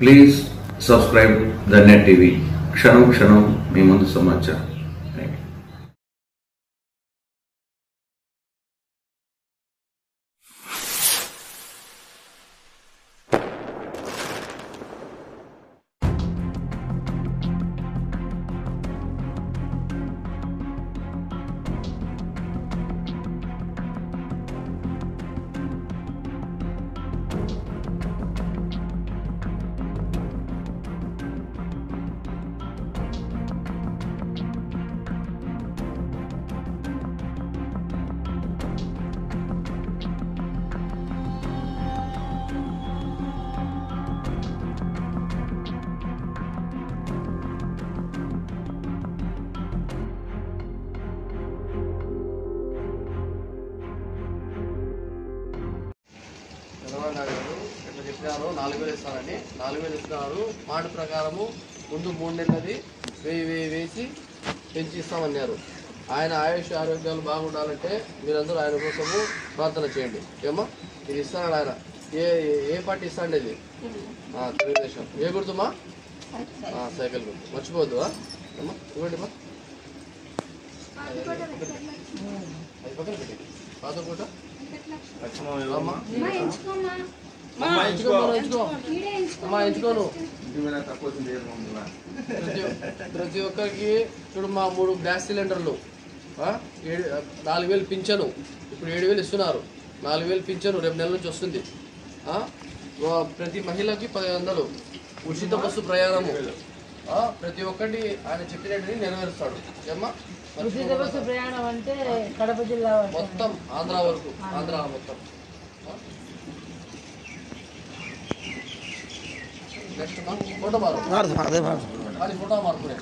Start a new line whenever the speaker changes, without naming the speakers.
Please subscribe the net TV. క్షణం క్షణం మీ ముందు సమాచారం.
ఇట్లా చెప్పినారు 4,000 ఇస్తారని. 4,000 ఇస్తున్నారు. మాట ప్రకారము ముందు 3 నెలలది 1000 వేసి పెంచి ఇస్తామన్నారు. ఆయన ఆయుష్ ఆరోగ్యాలు బాగుండాలంటే మీరందరూ ఆయన కోసము ప్రార్థన చేయండి. ఏమో ఇది ఇస్తాడు ఆయన. ఏ పార్టీ ఇస్తాండి ఇది? తెలుగుదేశం. ఏ గుర్తుమా? సైకిల్ గుర్తు. మర్చిపోద్దు అమ్మా. ఇవ్వండి మా. అది పక్కన పెట్టి పాత పూట ఎంచుకోను. ప్రతి ఒక్కరికి ఇప్పుడు మా 3 గ్యాస్ సిలిండర్లు 4,000 పింఛను. ఇప్పుడు 7,000 ఇస్తున్నారు. 4,000 పింఛను రేపు నెల నుంచి వస్తుంది. ప్రతి మహిళకి 1,000 ఉచిత బస్సు ప్రయాణము. ప్రతి ఒక్కటి ఆయన చెప్పినట్టుని నెరవేరుస్తాడు. ఏమ్మా
ఉచిత బస్సు ప్రయాణం అంటే కడప జిల్లా
మొత్తం ఆంధ్ర వరకు, ఆంధ్ర మొత్తం. నెక్స్ట్ ఫోటో మార్పు, ఫోటో మార్పునే